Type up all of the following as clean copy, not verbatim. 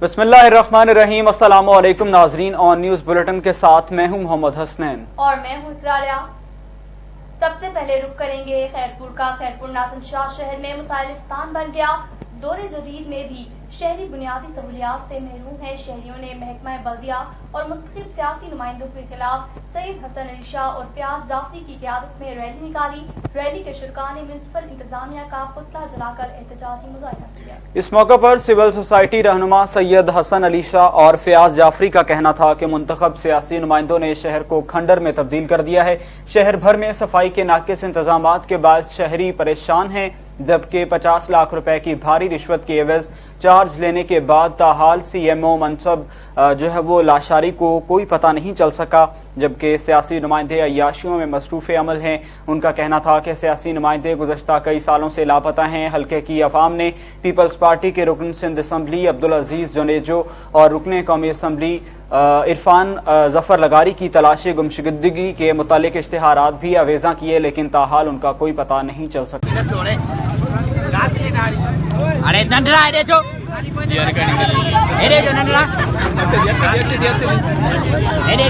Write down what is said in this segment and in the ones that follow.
बिस्मिल्लाहिर्रहमानिर्रहीम। अस्सलामु अलैकुम नाजरीन, ऑन न्यूज बुलेटिन के साथ मैं हूं मोहम्मद हसनैन और मैं हूं इकरालिया। सबसे पहले रुक करेंगे खैरपुर का। खैरपुर नाज़िम-शाह शहर में मुसाइलिस्तान बन गया। दौरे जदीद में भी शहरी बुनियादी सहूलियात से महरूम है। शहरियों ने महकमा बल्दिया और मुख्तलिफ सियासी नुमाइंदों के खिलाफ सैयद हसन अली शाह और फयाज जाफरी की क़यादत में रैली निकाली। रैली के शुरका ने म्युनिसिपल इंतजामिया का पुतला जलाकर एहतजाजी मुजाहिरा किया। इस मौके पर सिविल सोसाइटी रहनुमा सैयद हसन अली शाह और फयाज जाफरी का कहना था कि मुंतखब सियासी नुमाइंदों ने शहर को खंडर में तब्दील कर दिया है। शहर भर में सफाई के नाकिस इंतजामात के बाद शहरी परेशान हैं, जबकि 50 लाख रुपए की भारी रिश्वत के एवज चार्ज लेने के बाद ताहाल CMO मनसब जो है वो लाशारी को कोई पता नहीं चल सका, जबकि सियासी नुमाइंदे अय्याशियों में मसरूफ़ अमल हैं। उनका कहना था कि सियासी नुमाइंदे गुज़श्ता कई सालों से लापता हैं। हल्के की अवाम ने पीपल्स पार्टी के रुकन सिंध असम्बली अब्दुल अजीज जुनेजो और रुकन कौमी असम्बली इरफान जफर लगारी की तलाशी गुमशुदगी के मुतालिक इश्तिहारात भी अवेजा किए, लेकिन ताहाल उनका कोई पता नहीं चल सका। अरे नंदरा अरे जो नंदरा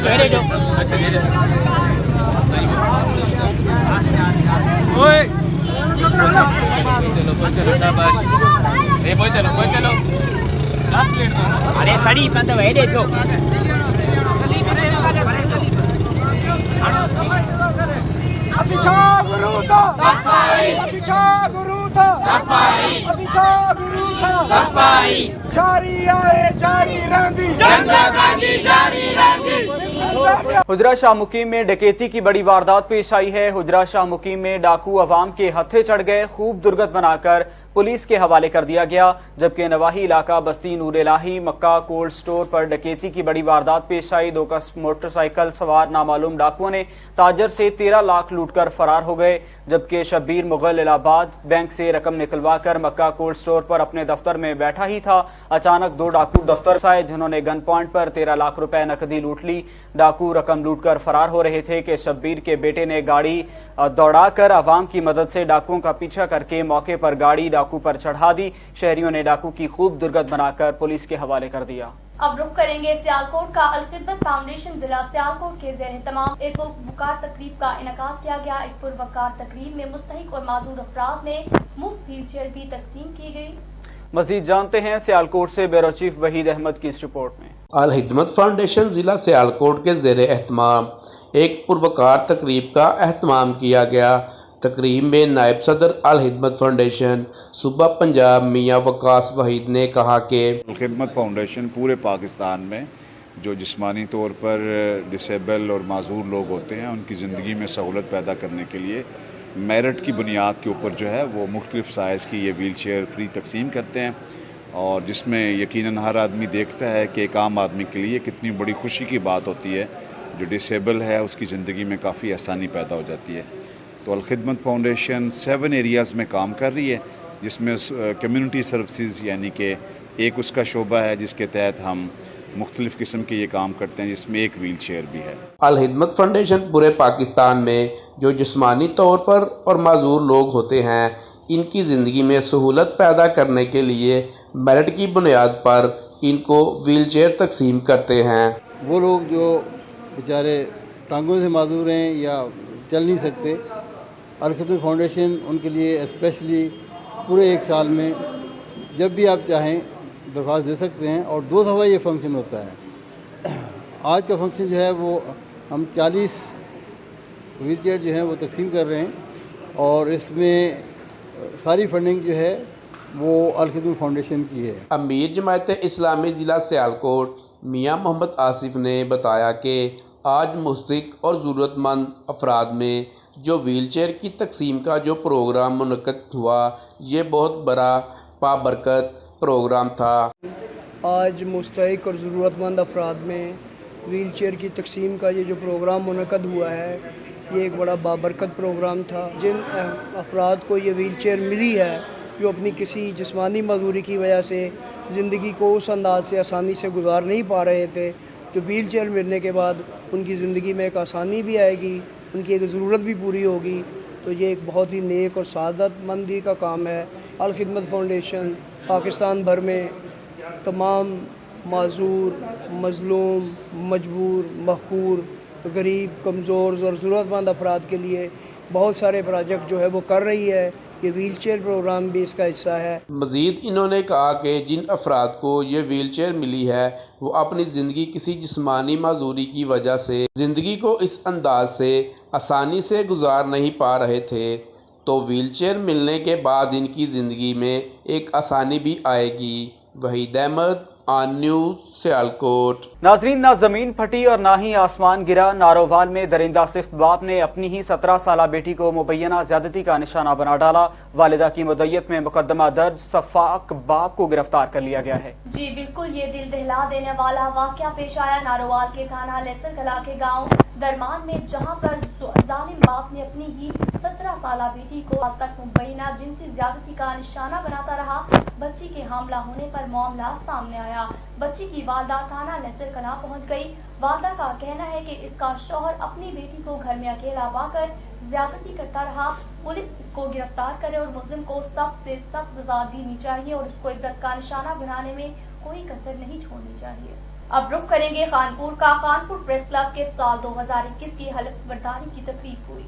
अरे जो ओए अरे खड़ी बंद है जो हुजरा शाह मुकीम में डकैती की बड़ी वारदात पेश आई है। हुजरा शाह मुकीम में डाकू अवाम के हत्थे चढ़ गए, खूब दुर्गत बनाकर पुलिस के हवाले कर दिया गया, जबकि नवाही इलाका बस्ती नूर इलाही मक्का कोल्ड स्टोर पर डकैती की बड़ी वारदात पेश आई। 2 मोटरसाइकिल सवार नामालूम डाकुओं ने ताजर से 13 लाख लूटकर फरार हो गए, जबकि शब्बीर मुगल इलाहाबाद बैंक से रकम निकलवा कर मक्का कोल्ड स्टोर पर अपने दफ्तर में बैठा ही था। अचानक 2 डाकू दफ्तर आए, जिन्होंने गन पॉइंट पर 13 लाख रुपए नकदी लूट ली। डाकू रकम लूटकर फरार हो रहे थे कि शब्बीर के बेटे ने गाड़ी दौड़ाकर अवाम की मदद से डाकुओं का पीछा करके मौके पर गाड़ी डाकू पर चढ़ा दी। शहरियों ने डाकू की खूब दुर्गत बनाकर पुलिस के हवाले कर दिया। अब रुख करेंगे सियालकोट का। अल खिदमत फाउंडेशन जिला सियालकोट के ज़ेर एहतमाम एक पुरवकार तकरीब का इनेकाद किया गया। इस पुरवकार तकरीब में मुस्तहिक और माजूर अफराद में मुफ्त व्हील चेयर भी तकसीम की गई। मजीद जानते हैं सियालकोट से ब्यूरो चीफ वहीद अहमद की इस रिपोर्ट में। अल खिदमत फाउंडेशन जिला सियालकोट के ज़ेर एहतमाम एक पुरवकार तकरीब का एहतमाम किया गया। तकरीब में नायब सदर अल खिदमत फाउंडेशन सूबा पंजाब मियाँ वकास वहीद ने कहा कि अल खिदमत फाउंडेशन पूरे पाकिस्तान में जो जिस्मानी तौर पर डिसेबल और माजूर लोग होते हैं उनकी ज़िंदगी में सहूलत पैदा करने के लिए मेरिट की बुनियाद के ऊपर जो है वो मुख्तलिफ साइज़ की ये व्हील चेयर फ्री तकसीम करते हैं, और जिसमें यकीनन हर आदमी देखता है कि एक आम आदमी के लिए कितनी बड़ी खुशी की बात होती है। जो डिसेबल है उसकी ज़िंदगी में काफ़ी आसानी पैदा हो जाती है। तो अल खिदमत फाउंडेशन 7 एरियाज़ में काम कर रही है, जिसमें कम्युनिटी सर्विसेज यानी कि एक उसका शोबा है जिसके तहत हम मुख्तलिफ़ किस्म के ये काम करते हैं, जिसमें एक व्हील चेयर भी है। अल खिदमत फाउंडेशन पूरे पाकिस्तान में जो जिस्मानी तौर पर और माजूर लोग होते हैं इनकी ज़िंदगी में सहूलत पैदा करने के लिए मेरिट की बुनियाद पर इनको व्हील चेयर तकसीम करते हैं। वो लोग जो बेचारे टांगों से माजूर हैं या चल नहीं सकते, अल खिदमत फाउंडेशन उनके लिए स्पेशली पूरे एक साल में जब भी आप चाहें दरख्वास्त दे सकते हैं। और 2 दफ़ा ये फंक्शन होता है। आज का फंक्शन जो है वो हम 40 व्हील चेयर जो हैं वो तकसीम कर रहे हैं, और इसमें सारी फंडिंग जो है वो अल खिदमत फाउंडेशन की है। अमीर जमायत इस्लामी ज़िला सियालकोट मियाँ मोहम्मद आसिफ ने बताया कि आज मुस्तहिक और ज़रूरतमंद अफराद में जो व्हील चेयर की तकसीम का जो प्रोग्राम मुनक़्क़द हुआ ये बहुत बड़ा बाबरकत प्रोग्राम था। आज मुस्तहिक और ज़रूरतमंद अफराद में व्हील चेयर की तकसीम का ये जो प्रोग्राम मुनक़्क़द हुआ है ये एक बड़ा बाबरकत प्रोग्राम था। जिन अफराद को ये व्हील चेयर मिली है जो अपनी किसी जिस्मानी मजदूरी की वजह से ज़िंदगी को उस अंदाज से आसानी से गुजार नहीं पा रहे थे, जो व्हील चेयर मिलने के बाद उनकी ज़िंदगी में एक आसानी भी आएगी, उनकी एक ज़रूरत भी पूरी होगी। तो ये एक बहुत ही नेक और सादतमंदी का काम है। अल खिदमत फाउंडेशन पाकिस्तान भर में तमाम معذور, مظلوم, مجبور, محقور, غریب, کمزور اور ضرورت مند افراد کے لیے بہت سارے پروجیکٹ جو ہے وہ کر رہی ہے. یہ ویل چیئر پروگرام بھی اس کا حصہ ہے. مزید انہوں نے کہا کہ جن افراد کو یہ ویل چیئر ملی ہے وہ اپنی زندگی کسی جسمانی معذوری کی وجہ سے زندگی کو اس انداز سے آسانی سے گزار نہیں پا رہے تھے، تو ویل چیئر ملنے کے بعد ان کی زندگی میں ایک آسانی بھی آئے گی. وحید احمد، آن نیوز، سیالکوٹ. ناظرین، نہ زمین پھٹی اور نہ ہی آسمان گرا. نارووال میں درندہ صفت باپ نے اپنی ہی 17 سالہ بیٹی کو مبینہ زیادتی کا نشانہ بنا ڈالا. والدہ کی مدعیت میں مقدمہ درج، سفاک باپ کو گرفتار کر لیا گیا ہے. جی بالکل، یہ دل دہلا دینے والا واقعہ پیش آیا نارووال کے تھانہ لیسر کلا کے گاؤں درمان میں، جہاں پر ظالم باپ نے اپنی ہی 17 سالہ بیٹی کو آج تک مبینہ جنسی زیادتی کا نشانہ بناتا رہا. بچی کے حاملہ ہونے پر معاملہ سامنے آیا. بچی کی والدہ تھانہ لیسر کلا پہنچ گئی. والدہ کا کہنا ہے کہ اس کا شوہر اپنی بیٹی کو گھر میں اکیلا پا کر زیادتی کرتا رہا. پولیس اس کو گرفتار کرے اور ملزم کو سخت سے سخت سزا دینی چاہیے اور اس کو عبرت کا نشانہ بنانے میں کوئی کسر نہیں چھوڑنی چاہیے. اب رخ کریں گے خانپور کا. خانپور پریس کلب کے سال 2021 کی حلف برداری کی تقریب ہوئی.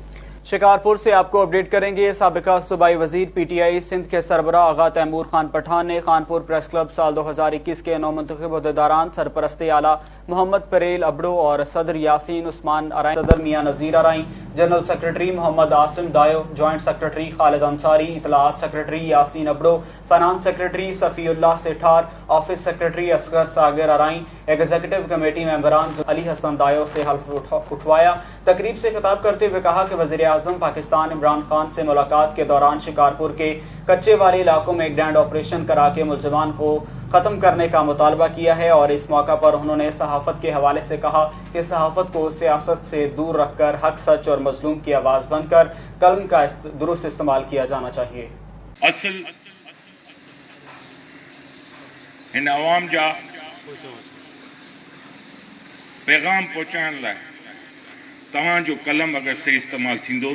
شکارپور سے آپ کو اپڈیٹ کریں گے. سابقہ صوبائی وزیر پی ٹی آئی سندھ کے سربراہ آغا تیمور خان پٹھان نے خانپور پریس کلب سال 2021 کے نو منتخب عہدیداران سرپرست اعلیٰ محمد پریل ابڑو اور صدر یاسین عثمان ارائیں، صدر Mian Nazir Arain, general secretary Muhammad Asim Dayo, joint secretary Khalid Ansari, اطلاعات secretary Yasin Abro, finance secretary Safi Ullah Sethar, office secretary Asghar Sagar Arain, executive committee ممبران علی حسن دایو سے حلف اٹھوایا. تقریب سے خطاب کرتے ہوئے کہا کہ وزیر اعظم پاکستان عمران خان سے ملاقات کے دوران شکارپور کے کچے والے علاقوں میں ایک گرینڈ آپریشن کرا کے ملزمان کو ختم کرنے کا مطالبہ کیا ہے، اور اس موقع پر انہوں نے صحافت کے حوالے سے کہا کہ صحافت کو سیاست سے دور رکھ کر حق، سچ اور مظلوم کی آواز بن کر قلم کا درست استعمال کیا جانا چاہیے. اصل ان عوام جا پیغام پہنچائن لائے تمام جو قلم اگر سے استعمال تھیندو،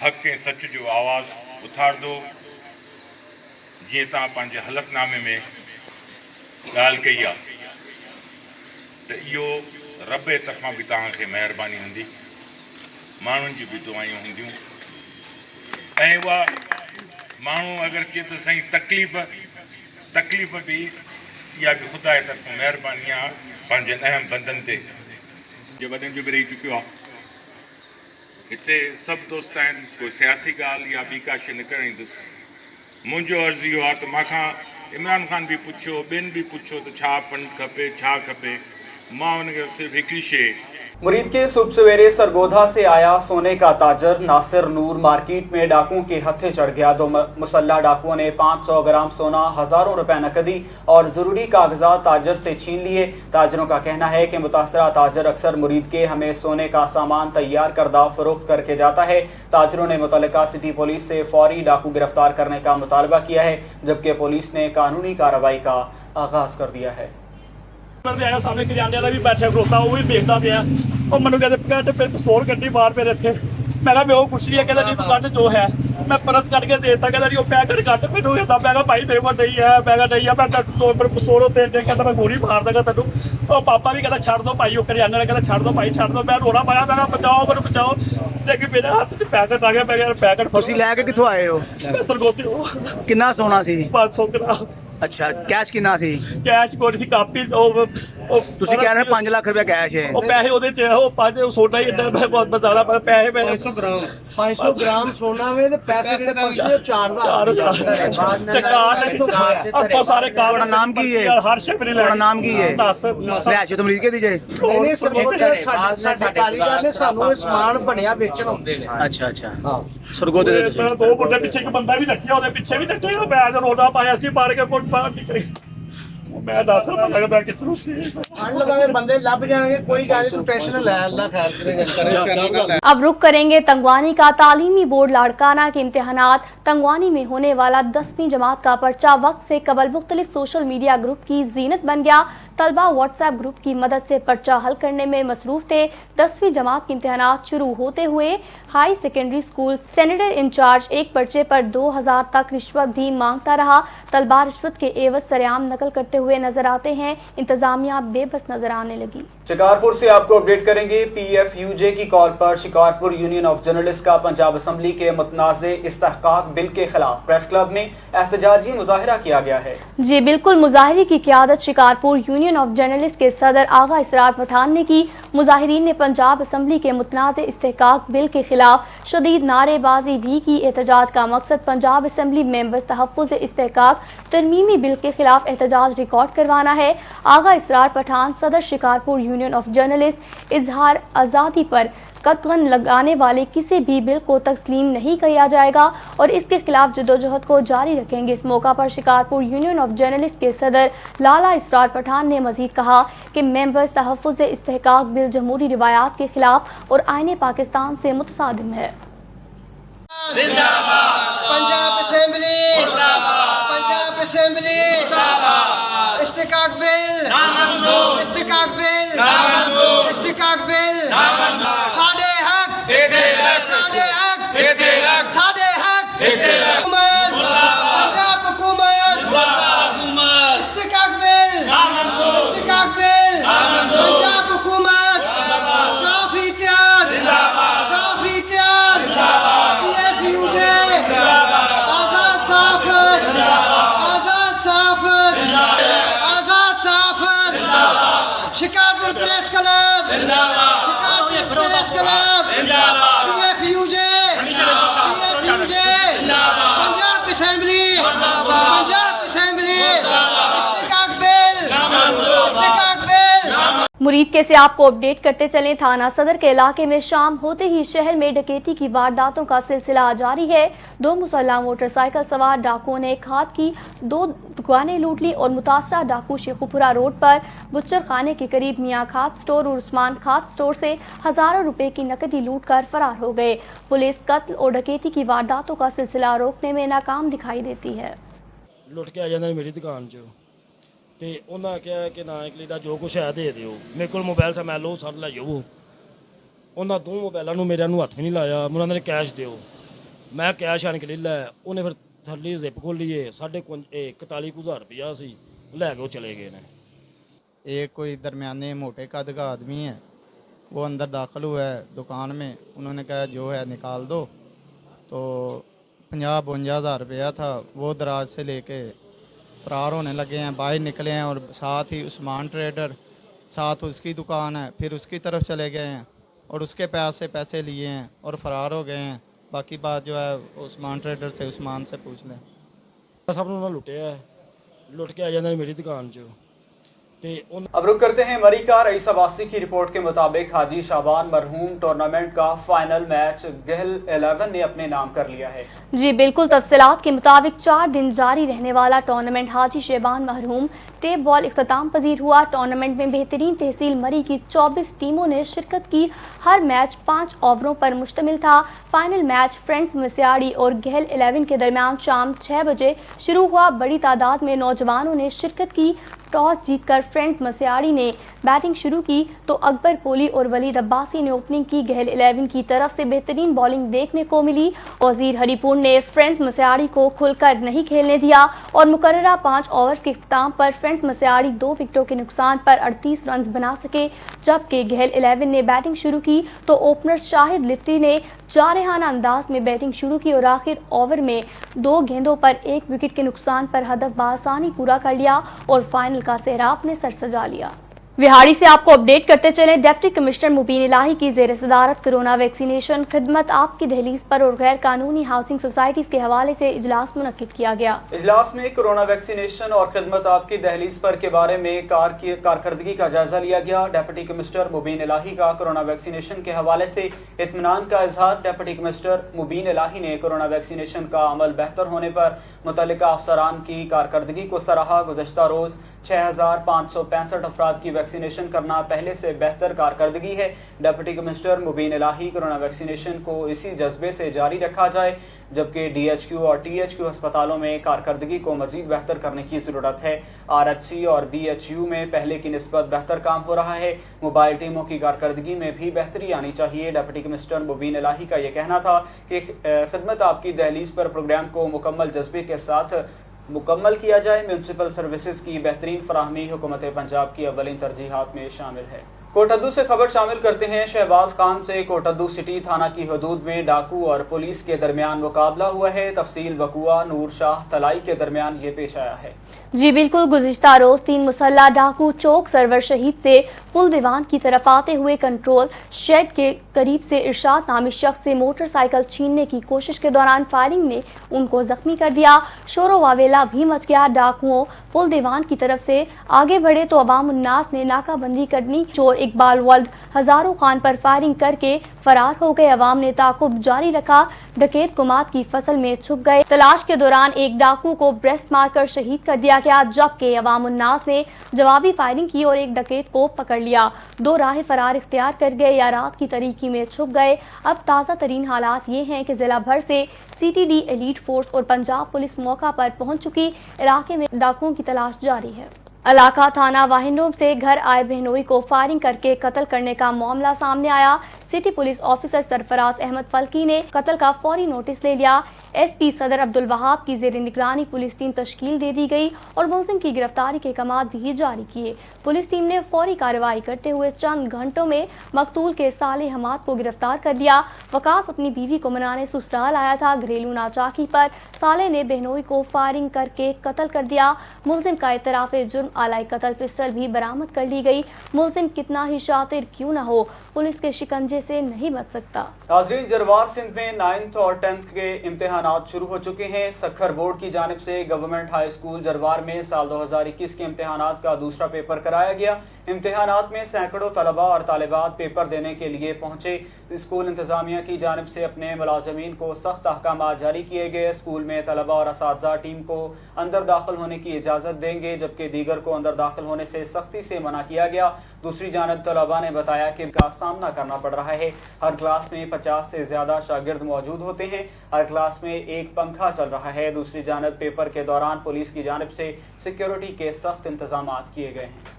حق کے سچ جو آواز اتھار دو. جی تا پانچے حلف نامے میں گال کئی آ تو یہ رب طرفاں بھی تاں کے مہربانی ہندی، مانن جی بھی دعائیں ہندیوں. وہ مانو اگر چیئے تو صحیح تکلیف بھی یا بھی خدا طرف مہربانیاں پانچے اہم بندن تے جو بدن جو بھی رہی چکیو آ. اتنے سب دوست ہیں، کوئی سیاسی گال یا بھی کاشے نہ کریں. منجو عرضی ہوا تو ماں عمران خان بھی پوچھو، بین بھی پوچھو تو چھا فنڈ کھپے چھا کھپے. ماں ان کے صرف ایک شے. مرید کے صبح سویرے سرگودھا سے آیا سونے کا تاجر ناصر نور مارکیٹ میں ڈاکوؤں کے ہتھے چڑھ گیا. 2 مسلح ڈاکوؤں نے 500 گرام سونا، ہزاروں روپے نقدی اور ضروری کاغذات تاجر سے چھین لیے. تاجروں کا کہنا ہے کہ متاثرہ تاجر اکثر مرید کے ہمیں سونے کا سامان تیار کردہ فروخت کر کے جاتا ہے. تاجروں نے متعلقہ سٹی پولیس سے فوری ڈاکو گرفتار کرنے کا مطالبہ کیا ہے، جبکہ پولیس نے قانونی کارروائی کا آغاز کر دیا ہے. سامنے کریانے والا بھی بیٹھا کھلوتا، وہ بھی دیکھتا پیا. اور مجھے کہتے پستول کٹی باہر پہ رکھے. میں نے وہ پوچھ لیا، کہتا جی کٹ جو ہے. میں پرس کٹ کے دیتا، کہتا جی وہ پیکٹ کٹ پہ دیتا. میں کہا بھائی میرے کو نہیں ہے، میں کہا نہیں ہے، میں پستول ہوتے کہتا میں گولی مار دیں گا تینوں. اور پاپا بھی کہتا چھڑ دو بھائی، وہ کریانے والا کہتا چھڑ دو بھائی چھڑ دو. میں رونا پایا، میں کہا بچاؤ میرے بچاؤ. لیکن میرے ہاتھ میں پیکٹ آ گیا. میں کہا پیکٹ تسی لے کے کتوں آئے ہو؟ میں سرگوتی ہوں. کنا سونا سی؟ 500 گرام. اچھا، کیش کنا سی؟ کیش کوئی سی کاپی. تسی کہہ رہے 5 لاکھ روپے کیش ہے؟ وہ پیسے وہ سونا ہی بہت زیادہ پیسے 500 گرام سونا میں پیسے پرسوں 4000. سارے تھوڑا نام کی ہے؟ ہر شے پہ تھوڑا نام کی ہے؟ رہائش تو مریض کے دیجئے. کاریگر نے سانو سامان بنیا بیچن آتے ہیں. اچھا اچھا، سرگودے دے 2 بندے پیچھے ایک بندہ بھی رکھیا، وہ پیچھے بھی ڈٹے. میں رونا پایا سی مار کے کوٹ باہر نکلی. میں 10 روپے لگتا کس طرح ठंड लगा बंदे लभ जाएंगे, कोई गल नहीं, तू टेंशन ले, अल्लाह खैर करेगा। अब रुख करेंगे तंगवानी का। तालीमी बोर्ड लाड़काना के इम्तिहानात तंगवानी में होने वाला 10वीं जमात का पर्चा वक्त से कबल मुख्तलिफ सोशल मीडिया ग्रुप की जीनत बन गया। तलबा व्हाट्सएप ग्रुप की मदद से पर्चा हल करने में मसरूफ थे। 10वीं जमात के इम्तिहानात शुरू होते हुए high secondary school centre incharge एक पर्चे पर 2000 तक रिश्वत भी मांगता रहा। तलबा रिश्वत के एवज सरेआम नकल करते हुए नजर आते हैं। इंतजामिया बेबस नजर आने लगी। शिकारपुर से आपको अपडेट करेंगे। PFUJ की कॉल पर शिकारपुर यूनियन ऑफ जर्नलिस्ट का पंजाब असम्बली के मुतनाज़े इस्तेहकाक बिल के खिलाफ प्रेस क्लब में एहतजाजी मुजाहिरा किया गया है। जी बिल्कुल, मुजाहिरे की क़यादत शिकारपुर यूनियन ऑफ जर्नलिस्ट के सदर आगा इसरार पठान ने की। मुजाहिरीन ने पंजाब असम्बली के मुतनाज़े इस्तेहकाक बिल के खिलाफ शदीद नारेबाजी भी की। एहतजाज का मकसद पंजाब असम्बली मेंबर्स तहफ़्फ़ुज़ इस्तेहकाक तरमीमी बिल के खिलाफ एहतजाज रिकॉर्ड करवाना है। आगा इसरार पठान सदर शिकारपुर यूनियन ऑफ जर्नलिस्ट इजहार आज़ादी पर कतगन लगाने वाले किसी भी बिल को तस्लीम नहीं किया जाएगा और इसके खिलाफ जदोजहद को जारी रखेंगे। इस मौका पर शिकारपुर यूनियन ऑफ जर्नलिस्ट के सदर लाला इसरार पठान ने मजीद कहा कि मेंबर्स तहफ़्फ़ुज़ इस्तेहकाक बिल जमहूरी रिवायात के खिलाफ और आईने पाकिस्तान से मुतसादिम है। पंजाब असेंबली, पंजाब असेंबली, इस्तेहकाक बिल, इस्तेहकाक बिल, इस्तेहकाक बिल, साडे हक, साडे हक, साडे हक, पंजाब हुकूमत, इस्तेहकाक बिल, इस्तेहकाक बिल, पंजाब हुकूमत, साफी तैयार, साफी तैयार, PFUJ, आजाद साफर, आजाद साफर, आजाद साफर, Shikarpur press club, Shikarpur press club, PFUJ, PFUJ, Punjab assembly, Punjab assembly, इस्तेहकाक बिल, इस्तेहकाक बिल। मुरीद के से आपको अपडेट करते चलें। थाना सदर के इलाके में शाम होते ही शहर में डकैती की वारदातों का सिलसिला जारी है। 2 मुसल्लह मोटरसाइकिल सवार डाकुओं ने खाद की 2 दुकानें लूट ली और मुतासरा डाकू शेखुपुरा रोड पर बुच्चर खाने के करीब मियाँ खाद स्टोर और उस्मान खाद स्टोर से हजारों रुपए की नकदी लूट कर फरार हो गए। पुलिस कत्ल और डकैती की वारदातों का सिलसिला रोकने में नाकाम दिखाई देती है। लुट के आ जाते मेरी दुकान चो ਤੇ ਉਹਨਾਂ ਕਿਹਾ ਕਿ ਨਾ ਇਕਲੀ ਦਾ ਜੋ ਕੁਛ ਹੈ ਦੇ ਦਿਓ। ਮੇਰੇ ਕੋਲ ਮੋਬਾਈਲ ਸੀ, ਮੈਂ ਲੋ ਸਰ ਲੈ ਜਾਓ। ਉਹਨਾਂ 2 ਮੋਬਾਈਲਾਂ ਨੂੰ ਮੇਰਿਆਂ ਨੂੰ ਹੱਥ ਵੀ ਨਹੀਂ ਲਾਇਆ। ਉਹਨਾਂ ਨੇ ਕੈਸ਼ ਦਿਓ, ਮੈਂ ਕੈਸ਼ ਆਣ ਕੇ ਲੈ ਲਿਆ। ਉਹਨੇ ਫਿਰ ਥੱਲੇ ਜ਼ਿਪ ਖੋਲੀਏ 41,000 रुपया ਸੀ, ਲੈ ਕੇ ਉਹ ਚਲੇ ਗਏ ਨੇ। एक कोई दरमियाने मोटे कद का आदमी है, वो अंदर दाखिल हुआ है दुकान में। उन्होंने कहा जो है निकाल दो। तो 50-52 हज़ार रुपया था, वो दराज से लेके फरार होने लगे हैं, बाहर निकले हैं। और साथ ही उस्मान ट्रेडर, साथ उसकी दुकान है, फिर उसकी तरफ चले गए हैं और उसके पास से पैसे लिए हैं और फरार हो गए हैं। बाकी बात जो है उस्मान ट्रेडर से, उस्मान से पूछ लें। सब ने लुटिया, लुट के आ जाते मेरी दुकान चो। अब रुक करते हैं मरी का। रईस अब्बासी की रिपोर्ट के मुताबिक हाजी शाबान मरहूम टूर्नामेंट का फाइनल मैच गहल 11 ने अपने नाम कर लिया है। जी बिल्कुल, तफसीलात के मुताबिक 4 दिन जारी रहने वाला टूर्नामेंट हाजी शाबान मरहूम टेप बॉल इख्तिताम पजीर हुआ। टूर्नामेंट में बेहतरीन तहसील मरी की 24 टीमों ने शिरकत की। हर मैच 5 ओवरों पर मुश्तमिल था। फाइनल मैच फ्रेंड्स मसियाड़ी और गहल 11 के दरमियान शाम 6 बजे शुरू हुआ। बड़ी तादाद में नौजवानों ने शिरकत की। टॉस जीतकर फ्रेंड्स मसियाड़ी ने बैटिंग शुरू की तो अकबर कोहली और वलीद अब्बासी ने ओपनिंग की। गहल 11 की तरफ से बेहतरीन बॉलिंग देखने को मिली। वजीर हरिपुर ने फ्रेंड्स मसियाड़ी को खुलकर नहीं खेलने दिया और मुकर्ररा 5 ओवर्स के इख्तिताम पर फ्रेंड्स मसियाड़ी 2 विकेटों के नुकसान पर 38 रन बना सके। जबकि गहल 11 ने बैटिंग शुरू की तो ओपनर शाहिद लिफ्टी ने जारहाना अंदाज में बैटिंग शुरू की और आखिर ओवर में 2 गेंदों पर 1 विकेट के नुकसान पर हदफ बासानी पूरा कर लिया और फाइनल का सेहरा अपने सर सजा लिया। विहाड़ी से आपको अपडेट करते चले। डिप्टी कमिश्नर मुबीन इलाही की ज़ेर सदारत कोरोना वैक्सीनेशन खिदमत आपकी दहलीज पर और गैर कानूनी हाउसिंग सोसाइटीज के हवाले से इजलास मुनक्किद किया गया। इजलास में कोरोना वैक्सीनेशन और खिदमत आपकी दहलीज पर के बारे में कारकर्दगी का जायजा लिया गया। डिप्टी कमिश्नर मुबीन इलाही का कोरोना वैक्सीनेशन के हवाले से इत्मीनान का इजहार। डिप्टी कमिश्नर मुबीन इलाही ने कोरोना वैक्सीनेशन का अमल बेहतर होने पर मुतल्लिका अफसरान की कारकर्दगी को सराहा। गुज़श्ता रोज 6,565 अफराद की वैक्सीनेशन करना पहले से बेहतर कारकर्दगी है। डिप्टी कमिश्नर मुबीन इलाही, कोरोना वैक्सीनेशन को इसी जज्बे से जारी रखा जाए, जबकि DHQ और THQ अस्पतालों में कारकर्दगी को मजीद बेहतर करने की जरूरत है। RHC और BHU में पहले की निस्बत बेहतर काम हो रहा है। मोबाइल टीमों की कारकर्दगी में भी बेहतरी आनी चाहिए। डिप्टी कमिश्नर मुबीन इलाही का यह कहना था कि खिदमत आपकी दहलीज पर प्रोग्राम को मुकम्मल जज्बे के साथ मुकम्मल किया जाए। म्यूनसिपल सर्विसेज की बेहतरीन फराहमी हुकूमत पंजाब की अव्वलीन तरजीहात में शामिल है। कोटद्दू से खबर शामिल करते हैं। शहबाज खान से कोटद्दू सिटी थाना की हदूद में डाकू और पुलिस के दरमियान मुकाबला हुआ है। तफसील वकुआ नूर शाह तलाई के दरमियान ये पेश आया है। जी बिल्कुल, गुज़िश्ता रोज 3 मुसल्ला डाकू चौक सरवर शहीद से पुल दीवान की तरफ आते हुए कंट्रोल शेड के करीब से इरशाद नामी शख्स से मोटरसाइकिल छीनने की कोशिश के दौरान फायरिंग ने उनको जख्मी कर दिया। शोरो वावेला भी मच गया। डाकुओं पुल दीवान की तरफ से आगे बढ़े तो अवाम उन्नास ने नाकाबंदी करनी। चोर इकबाल वल्द हजारों खान पर फायरिंग करके फरार हो गए। अवाम ने ताकुब जारी रखा। डकैत कुमात की फसल में छुप गए। तलाश के दौरान एक डाकू को ब्रेस्ट मारकर शहीद कर दिया गया, जबकि अवाम उन्नास ने जवाबी फायरिंग की और एक डकैत को पकड़ लिया। 2 राह फरार इख्तियार कर गए या रात की तरीकी में छुप गए। अब ताज़ा तरीन हालात ये हैं कि जिला भर से CTD एलीट फोर्स और पंजाब पुलिस मौका पर पहुंच चुकी। इलाके में डाकुओं की तलाश जारी है। इलाका थाना वाहिंडोम से घर आए बहनोई को फायरिंग करके कत्ल करने का मामला सामने आया। City police officer Sarfraz Ahmed Falki ने कत्ल का फौरी नोटिस ले लिया। SP सदर अब्दुल वहाब की जेर निगरानी पुलिस टीम तश्कील दे दी गई और मुलजिम की गिरफ्तारी के कमात भी जारी किए। पुलिस टीम ने फौरी कार्रवाई करते हुए चंद घंटों में मकतूल के साले हमाद को गिरफ्तार कर लिया। वकास अपनी बीवी को मनाने ससुराल आया था। घरेलू नाचाकी पर साले ने बहनोई को फायरिंग करके कत्ल कर दिया। मुलजिम का इतराफ़े जुर्म आलाई कत्ल पिस्टल भी बरामद कर ली गई। मुलजिम कितना ही शातिर क्यों न हो, पुलिस के शिकंजे से नहीं बच सकता। नाज़रीन, जरवार सिंध में 9th और 10th के इम्तिहानात शुरू हो चुके हैं। सखर बोर्ड की जानिब से गवर्नमेंट हाई स्कूल जरवार में साल 2021 के इम्तिहानात का दूसरा पेपर कराया गया। इम्तिहानात में सैकड़ों तलबा और तालिबात पेपर देने के लिए पहुंचे। स्कूल इंतजामिया की जानिब से अपने मुलाजमीन को सख्त अहकाम जारी किए गए। स्कूल में तलबा और असातिज़ा टीम को अंदर दाखिल होने की इजाज़त देंगे, जबकि दीगर को अंदर दाखिल होने से सख्ती से मना किया गया। दूसरी जानब तलबा ने बताया कि इनका सामना करना पड़ रहा है। हर क्लास में 50 से ज्यादा शागिर्द मौजूद होते हैं। हर क्लास में एक पंखा चल रहा है। दूसरी जानब पेपर के दौरान पुलिस की जानिब से सिक्योरिटी के सख्त इंतजाम किए गए हैं।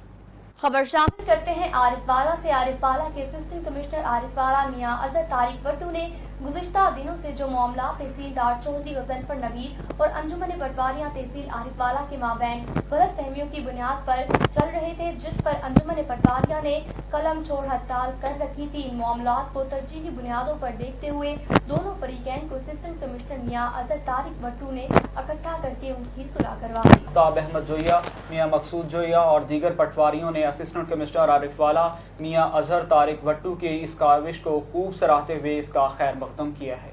खबर शामिल करते हैं आरिफवाला से। आरिफवाला के असिस्टेंट कमिश्नर आरिफवाला मियां अजहर तारिक वट्टू ने गुज़िश्ता दिनों से जो मामला तहसीलदार चौधरी गजनफर नवीद और अंजुमन पटवारियां तहसील आरिफवाला के माबैन गलत फहमियों की बुनियाद पर चल रहे थे, जिस पर अंजुमन पटवारियां ने कलम छोड़ हड़ताल कर रखी थी। इन मामलात को तरजीही बुनियादों पर देखते हुए दोनों फरीकैन को असिस्टेंट कमिश्नर मियां अजहर तारिक वट्टू ने इकट्ठा करके उनकी सुलह करवाई। ताब अहमद जोया, मियां मकसूद जोया और दीगर पटवारियों ने असिस्टेंट कमिश्नर आरिफवाला मियां अजहर तारिक वट्टू की इस काविश को खूब सराहते हुए इसका खैर मकदम किया है।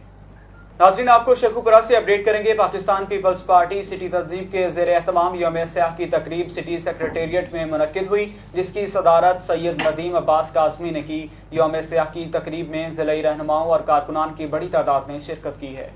नाज़रीन, आपको शेखुपुरा से अपडेट करेंगे। पाकिस्तान पीपल्स पार्टी सिटी तंजीम के ज़ेर एहतमाम यौम स्याह की तकरीब सिटी सेक्रेटेरिएट में मुनक्किद हुई, जिसकी सदारत सैयद नदीम अब्बास काज़मी ने की। यौम स्याह की तकरीब में ज़िले रहनुमाओं और कारकुनान की बड़ी तादाद ने शिरकत की है।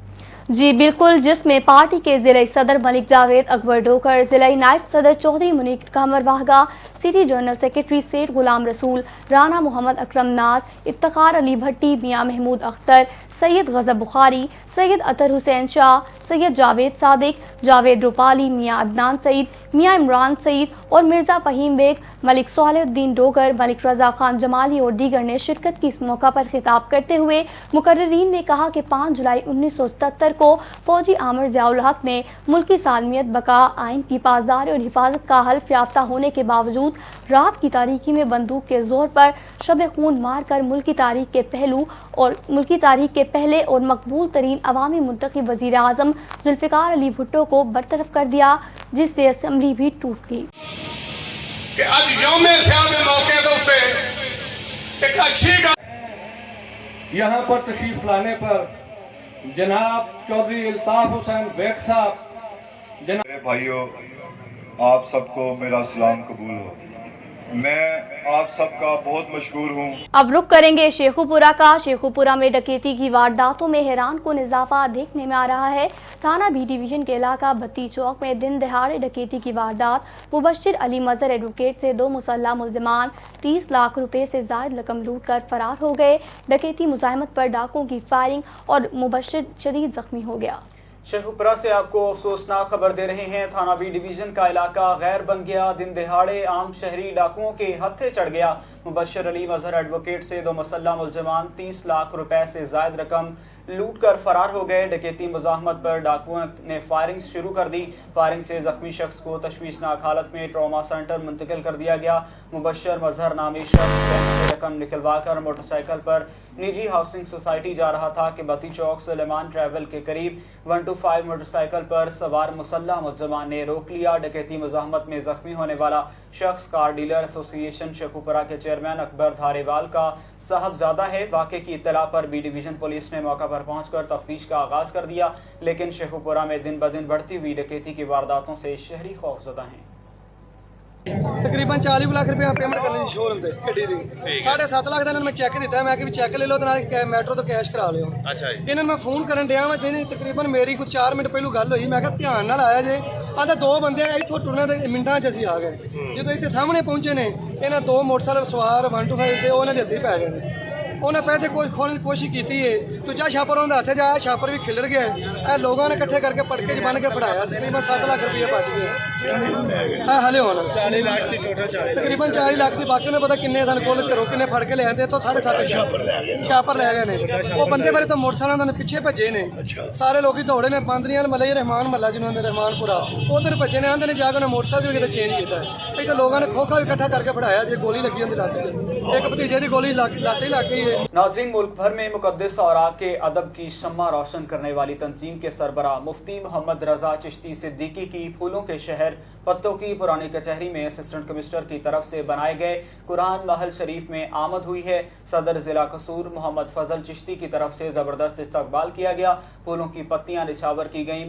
जी बिल्कुल, जिसमें पार्टी के जिले सदर मलिक जावेद अकबर डोकर, जिले नायब सदर चौधरी मुनीर कमर वाहगा, सिटी जनरल सेक्रेटरी सेठ गुलाम रसूल, राना मोहम्मद अकरम नाज, इफ्तिखार अली भट्टी, मियां महमूद अख्तर, सैयद गजब बुखारी, सैयद अतर हुसैन शाह, सैयद जावेद सादिक, जावेद रूपाली, मियां अदनान सईद, मियां इमरान सईद और मिर्जा फहीम बेग, मलिक सोहलुद्दीन डोगर, मलिक रजा खान जमाली और दीगर ने शिरकत की। इस मौका पर खिताब करते हुए मुकर्रिरीन ने कहा कि 5 जुलाई 1977 को फौजी आमिर ज़ियाउल हक ने मुल्की सालमियत, बका, आइन की पासदारी और हिफाजत का हल्फ याफ्ता होने के बावजूद रात की तारीकी में बंदूक के जोर पर शब खून मार कर मुल्की तारीख के पहले और मकबूल तरीन अवामी मुंतखब वज़ीर आज़म जुल्फ़िकार अली भुट्टो को बरतरफ कर दिया, जिससे असम्बली भी टूट गई। कि आज यौम स्याह के मौके पे एक अच्छी यहाँ पर तशरीफ लाने पर जनाब चौधरी अल्ताफ हुसैन बेग साहब, मेरे भाइयों, आप सबको मेरा सलाम कबूल हो। میں آپ سب کا بہت مشکور ہوں۔ اب رخ کریںگے شیخوپورہ کا۔ شیخوپورہ میں ڈکیتی کی وارداتوں میں حیران کن اضافہ دیکھنے میں آ رہا ہے۔ تھانہ بی ڈویژن کے علاقہ بتی چوک میں دن دہاڑے ڈکیتی کی واردات۔ مبشر علی مظہر ایڈوکیٹ سے 2 مسلح ملزمان 30 لاکھ روپے سے زائد رقم لوٹ کر فرار ہو گئے۔ ڈکیتی مزاحمت پر ڈاکوؤں کی فائرنگ اور مبشر شدید زخمی ہو گیا۔ شیخوپورہ سے آپ کو افسوسناک خبر دے رہے ہیں۔ تھانہ بی ڈویژن کا علاقہ غیر بن گیا۔ دن دہاڑے عام شہری ڈاکوؤں کے ہتھے چڑھ گیا۔ مبشر علی مظہر ایڈوکیٹ سے 2 مسلح ملزمان 30 لاکھ روپے سے زائد رقم لوٹ کر فرار ہو گئے۔ ڈکیتی مزاحمت پر ڈاکوؤں نے فائرنگ شروع کر دی۔ فائرنگ سے زخمی شخص کو تشویشناک حالت میں ٹراما سینٹر منتقل کر دیا گیا۔ مبشر مظہر نامی شخص بینک سے رقم نکلوا کر موٹر سائیکل پر نجی ہاؤسنگ سوسائٹی جا رہا تھا کہ بتی چوک سلیمان ٹریول کے قریب 125 موٹر سائیکل پر سوار مسلح ملزمان نے روک لیا۔ ڈکیتی مزاحمت میں زخمی ہونے والا شخص کار ڈیلر ایسوسی ایشن شیخوپورہ کے چیئرمین اکبر دھاریوال کا صاحبزادہ ہے۔ واقعے کی اطلاع پر بی ڈویژن پولیس نے موقع پر پہنچ کر تفتیش کا آغاز کر دیا، لیکن شیخوپورہ میں دن بدن بڑھتی ہوئی ڈکیتی کی وارداتوں سے شہری خوفزدہ ہیں۔ تقریباً 40 لاکھ روپیہ پیمنٹ کرنی شو روم تے گڈی دی 7.5 لاکھ دا میں چیک دیتا ہے۔ میں کہ چیک لے لو تے میٹرو تو کیش کرا لیو۔ اچھا جی انہاں میں فون کرن ڈیا میں تقریباً میری کوئی 4 منٹ پہلو گل ہوئی۔ میں کہ دھیان نال آیا جے آدھا 2 بندے اتوں ٹرنے دے منٹاں چ اسی آ گئے۔ جدوں اتنے سامنے پہنچے نے انہاں 2 موٹر سائیکل سوار 125 تے انہاں دے ہتھے پی گئے۔ انہیں پیسے کھولنے کی کوشش کی ہے، دوجا چھاپر انہوں نے ہاتھ جایا، چھاپر بھی کھلر گیا ہے۔ لوگوں نے کٹھے کر کے پٹکے چ بن کے پڑھایا، تقریباً 7 لاکھ روپیہ بچ گیا۔ ہلے ہونا تقریباً 40 لاکھ سے باقی انہیں پتا کنے سن کول کرو کنے پھڑ کے لے آتے تو 7.5 چھاپر لے گئے نے۔ وہ بندے بارے تو موٹر سائیکل نے پیچھے بھجے نے، سارے لوگ دوڑے نے۔ باندریاں محلہ رحمان محلہ جنہوں نے رحمان پورا ادھر بھجے نے، آدھے نے جا کے موٹر سائیکل کتنے چینج کیا ہے۔ تو لوگوں نے کھوکھا بھی کٹھا کر کے پڑھایا جی گولی لگی ہوتی لات چ، ایک بھتیجے کی گولی لاتے ہی لگ گئی ہے۔ ناظرین، ملک بھر میں مقدس اوراق کے ادب کی شمع روشن کرنے والی تنظیم کے سربراہ مفتی محمد رضا چشتی صدیقی کی پھولوں کے شہر پتوں کی پرانی کچہری میں اسسٹنٹ کمشنر کی طرف سے بنائے گئے قرآن محل شریف میں آمد ہوئی ہے۔ صدر ضلع قصور محمد فضل چشتی کی طرف سے زبردست استقبال کیا گیا، پھولوں کی پتیاں نچھاور کی گئیں۔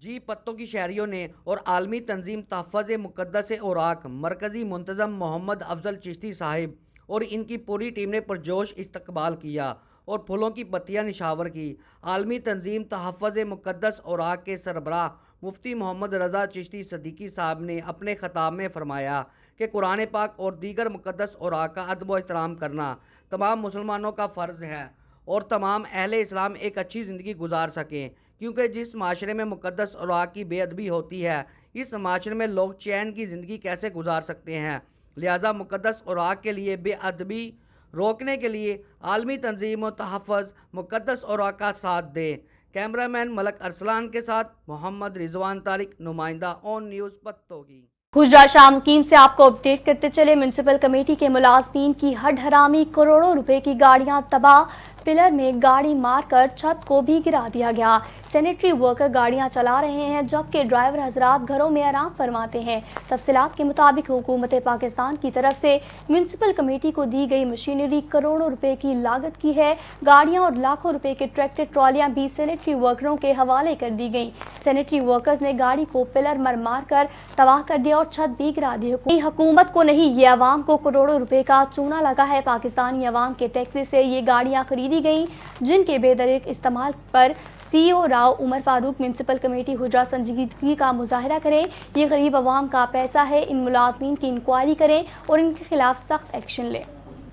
جی پتوں کی شہریوں نے اور عالمی تنظیم تحفظ مقدس اوراق مرکزی منتظم محمد افضل چشتی صاحب اور ان کی پوری ٹیم نے پرجوش استقبال کیا اور پھولوں کی پتیاں نشاور کی۔ عالمی تنظیم تحفظ مقدس اوراق کے سربراہ مفتی محمد رضا چشتی صدیقی صاحب نے اپنے خطاب میں فرمایا کہ قرآن پاک اور دیگر مقدس اوراق کا ادب و احترام کرنا تمام مسلمانوں کا فرض ہے اور تمام اہل اسلام ایک اچھی زندگی گزار سکیں، کیونکہ جس معاشرے میں مقدس اوراق کی بے ادبی ہوتی ہے اس معاشرے میں لوگ چین کی زندگی کیسے گزار سکتے ہیں۔ لہٰذا مقدس اوراق کے لیے بے ادبی روکنے کے لیے عالمی تنظیم و تحفظ مقدس اوراق کا ساتھ دیں۔ کیمرہ مین ملک ارسلان کے ساتھ محمد رضوان طارق، نمائندہ اون نیوز پتوں کی۔ حجرہ شاہ مقیم سے آپ کو اپڈیٹ کرتے چلے، میونسپل کمیٹی کے ملازمین کی ہڈ حرامی، کروڑوں روپے کی گاڑیاں تباہ، پلر میں گاڑی مار کر چھت کو بھی گرا دیا گیا۔ سینیٹری ورکر گاڑیاں چلا رہے ہیں جبکہ ڈرائیور حضرات گھروں میں آرام فرماتے ہیں۔ تفصیلات کے مطابق حکومت پاکستان کی طرف سے میونسپل کمیٹی کو دی گئی مشینری کروڑوں روپے کی لاگت کی ہے۔ گاڑیاں اور لاکھوں روپے کے ٹریکٹر ٹرالیاں بھی سینیٹری ورکروں کے حوالے کر دی گئیں۔ سینیٹری ورکرز نے گاڑی کو پلر مار کر تباہ کر دیا اور چھت بھی گرا دی۔ حکومت کو نہیں، یہ عوام کو کروڑوں روپے کا چونا لگا ہے۔ پاکستانی عوام کے ٹیکس سے یہ گاڑیاں خریدی گئیں جن کے بے دریغ استعمال پر سی او راؤ عمر فاروق میونسپل کمیٹی حجرہ سنجیدگی کا مظاہرہ کریں۔ یہ غریب عوام کا پیسہ ہے، ان ملازمین کی انکوائری کریں اور ان کے خلاف سخت ایکشن لیں۔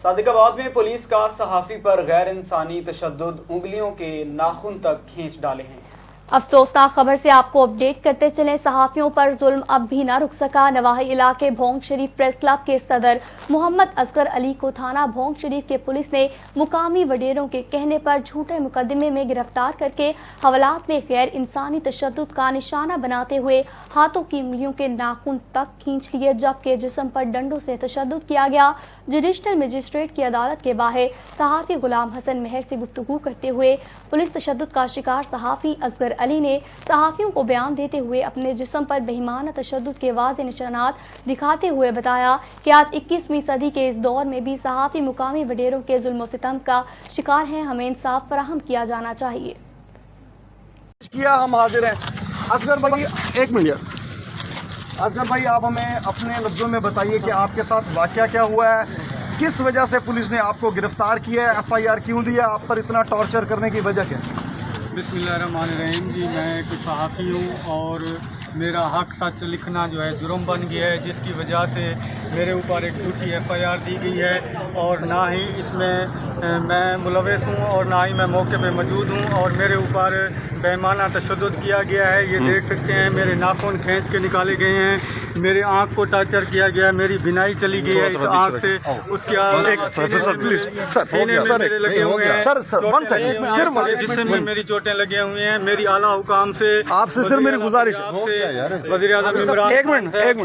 صادق آباد میں پولیس کا صحافی پر غیر انسانی تشدد، انگلیوں کے ناخن تک کھینچ ڈالے ہیں۔ افسوسناک خبر سے آپ کو اپڈیٹ کرتے چلیں، صحافیوں پر ظلم اب بھی نہ رک سکا۔ نواحی علاقے بھونگ شریف پریس کلب کے صدر محمد اصغر علی کو تھانہ بھونگ شریف کے پولیس نے مقامی وڈیروں کے کہنے پر جھوٹے مقدمے میں گرفتار کر کے حوالات میں غیر انسانی تشدد کا نشانہ بناتے ہوئے ہاتھوں کی انگلیوں کے ناخن تک کھینچ لیے جبکہ جسم پر ڈنڈوں سے تشدد کیا گیا۔ جوڈیشنل مجسٹریٹ کی عدالت کے باہر صحافی غلام حسن مہر سے گفتگو کرتے ہوئے پولیس تشدد کا شکار صحافی اصغر علی نے صحافیوں کو بیان دیتے ہوئے اپنے جسم پر بہیمانہ تشدد کے واضح نشانات دکھاتے ہوئے بتایا کہ آج 21ویں صدی کے اس دور میں بھی صحافی مقامی وڈیروں کے ظلم و ستم کا شکار ہیں، ہمیں انصاف فراہم کیا جانا چاہیے۔ ہم حاضر ہیں اصغر بھائی، ایک منٹ اصغر بھائی آپ ہمیں اپنے لفظوں میں بتائیے کہ آپ کے ساتھ واقعہ کیا ہوا ہے, کس وجہ سے پولیس نے آپ کو گرفتار کیا ہے, FIR کیوں دیا, آپ پر اتنا ٹارچر کرنے کی وجہ کیا؟ بسم اللہ الرحمن الرحیم. جی میں ایک صحافی ہوں اور میرا حق سچ لکھنا جو ہے جرم بن گیا ہے, جس کی وجہ سے میرے اوپر ایک جھوٹی FIR دی گئی ہے اور نہ ہی اس میں میں ملوث ہوں اور نہ ہی میں موقع پہ موجود ہوں, اور میرے اوپر بے ایمانہ تشدد کیا گیا ہے. یہ دیکھ سکتے ہیں میرے ناخن کھینچ کے نکالے گئے ہیں, میرے آنکھ کو ٹارچر کیا گیا ہے, میری بینائی چلی گئی ہے اس آنکھ سے, اس کے سینے میں میرے لگے ہوئے ہیں, جسم میں میری چوٹیں لگے ہوئے ہیں. میری اعلیٰ حکام سے آپ سے صرف میری گزارش وزیر اعظم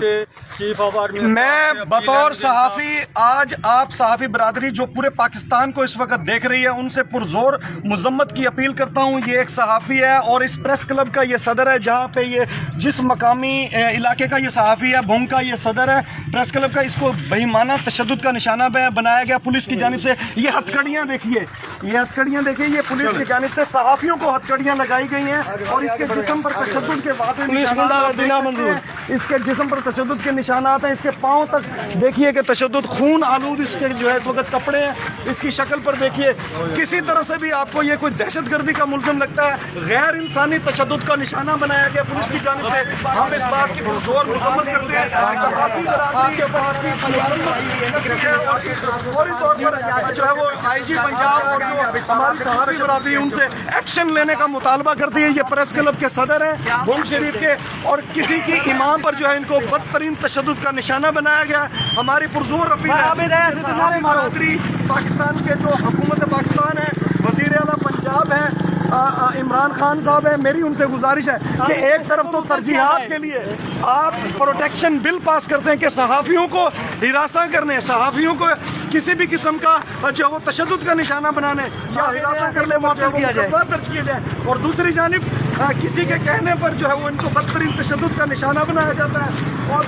چیف آف آرمی, میں بطور صحافی آج آپ صحافی برادری جو پورے پاکستان کو اس وقت دیکھ رہی ہے ان سے پرزور مذمت کی اپیل کرتا ہوں. یہ ایک صحافی ہے اور اس پریس کلب کا یہ صدر ہے, جہاں پہ یہ جس مقامی علاقے کا یہ صحافی ہے, بھونگ کا یہ صدر ہے پریس کلب کا, اس کو بے ایمانہ تشدد کا نشانہ بنایا گیا پولیس کی جانب سے. یہ ہتھکڑیاں دیکھیے, یہ ہتھکڑیاں دیکھیے, یہ پولیس کی جانب سے صحافیوں کو ہتھکڑیاں لگائی گئی ہیں اور اس کے جسم پر تشدد کے واضح نشانات, اس کے جسم پر تشدد کے نشانات ہیں. اس کے پاؤں تک دیکھیے کہ تشدد خون آلود اس کے جو ہے اس وقت کپڑے ہیں. اس کی شکل پر دیکھیے, کسی طرح سے بھی آپ کو یہ کوئی دہشت گردی کا ملزم لگتا ہے, غیر انسانی تشدد کا نشانہ بنایا گیا پولیس کی جانب سے. ہم اس بات کی پرزور مذمت کرتے ہیں. فوری طور پر جو ہے وہ IG پنجاب اور جو ہماری صحافی برادری ان سے ایکشن لینے کا مطالبہ کرتی ہے. یہ پریس کلب کے صدر ہیں بھونگ شریف کے, اور کسی کی امام پر جو ہے ان کو بدترین تشدد کا نشانہ بنایا گیا. ہماری پرزور اپیل ہے صحافی برادری پاکستان کے جو حکومت پاکستان ہے, وزیر اعلیٰ پنجاب ہیں عمران خان صاحب ہیں, میری ان سے گزارش ہے کہ ایک طرف تو ترجیحات کے لیے آپ پروٹیکشن بل پاس کرتے ہیں کہ صحافیوں کو ہراساں کرنے, صحافیوں کو کسی بھی قسم کا جو وہ تشدد کا نشانہ بنانے یا ہراساں کرنے مقدمہ درج کیے جائے, اور دوسری جانب کسی کے کہنے پر جو ہے وہ ان کو بدترین تشدد کا نشانہ بنایا جاتا ہے. اور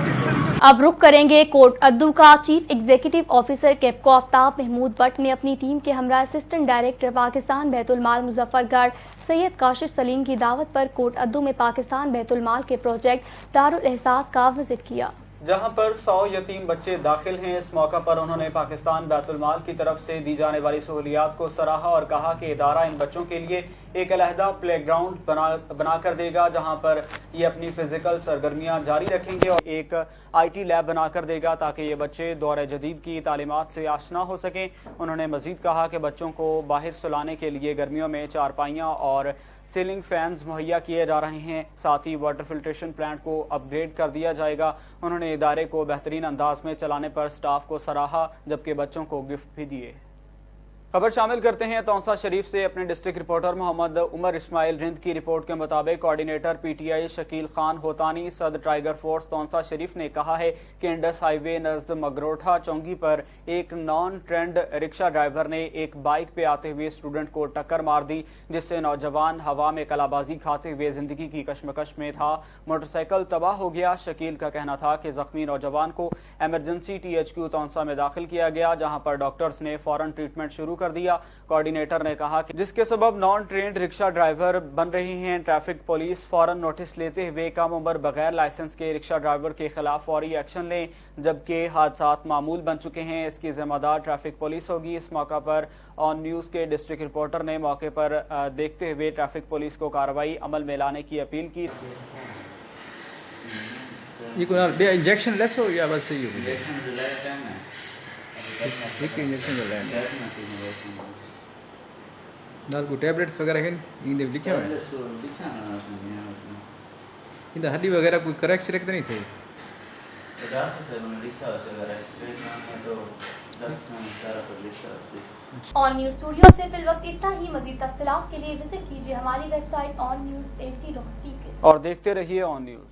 اب رخ کریں گے کوٹ ادو کا. Chief executive officer KAPCO Aftab Mahmood Butt نے اپنی ٹیم کے ہمراہ اسسٹنٹ ڈائریکٹر پاکستان بیت المال مظفر گڑھ سید کاشف سلیم کی دعوت پر کوٹ ادو میں پاکستان بیت المال کے پروجیکٹ دارالاحساس کا وزٹ کیا, جہاں پر 100 یتیم بچے داخل ہیں. اس موقع پر انہوں نے پاکستان بیت المال کی طرف سے دی جانے والی سہولیات کو سراہا اور کہا کہ ادارہ ان بچوں کے لیے ایک علیحدہ پلے گراؤنڈ بنا کر دے گا, جہاں پر یہ اپنی فزیکل سرگرمیاں جاری رکھیں گے, اور ایک IT لیب بنا کر دے گا تاکہ یہ بچے دور جدید کی تعلیمات سے آشنا ہو سکیں. انہوں نے مزید کہا کہ بچوں کو باہر سلانے کے لیے گرمیوں میں چارپائیاں اور سیلنگ فینز مہیا کیے جا رہے ہیں. ساتھ ہی واٹر فلٹریشن پلانٹ کو اپ گریڈ کر دیا جائے گا. انہوں نے ادارے کو بہترین انداز میں چلانے پر سٹاف کو سراہا, جبکہ بچوں کو گفٹ بھی دیے. خبر شامل کرتے ہیں تونسا شریف سے. اپنے ڈسٹرکٹ رپورٹر محمد عمر اسماعیل رند کی رپورٹ کے مطابق کوارڈینیٹر PTI شکیل خان ہوتانی صدر ٹائیگر فورس تونسا شریف نے کہا ہے کہ انڈس ہائی وے نزد مگروٹھا چونگی پر ایک نان ٹرینڈ رکشہ ڈرائیور نے ایک بائک پہ آتے ہوئے اسٹوڈنٹ کو ٹکر مار دی, جس سے نوجوان ہوا میں کلابازی کھاتے ہوئے زندگی کی کشمکش میں تھا. موٹر سائیکل تباہ ہو گیا. شکیل کا کہنا تھا کہ زخمی نوجوان کو ایمرجنسی THQ تونسا میں داخل کیا گیا, جہاں پر ڈاکٹرز نے فوراً ٹریٹمنٹ شروع کر دیا. کوارڈینیٹر نے کہا کہ جس کے سبب نان ٹرینڈ رکشہ ڈرائیور بن رہی ہیں. ٹریفک پولیس فوراً نوٹس لیتے ہوئے کم عمر بغیر لائسنس کے رکشہ ڈرائیور کے خلاف فوری ایکشن لیں, جبکہ حادثات معمول بن چکے ہیں. اس کی ذمہ دار ٹریفک پولیس ہوگی. اس موقع پر آن نیوز کے ڈسٹرکٹ رپورٹر نے موقع پر دیکھتے ہوئے ٹریفک پولیس کو کارروائی عمل میں لانے کی اپیل کی. یہ کوئی انجیکشن لیس ہو یا بس صحیح ہو نال کو ٹیبلٹس وغیرہ ہیں ان لکھا ہوا ہے ان ہڈی وغیرہ کوئی کریکٹ تو نہیں تھے آن نیوز اسٹوڈیو سے فی الوقت اتنا ہی. مزید تفصیلات کے لیے وزٹ کیجیے ہماری ویب سائٹ onnews.hd.tk اور دیکھتے رہیے آن نیوز.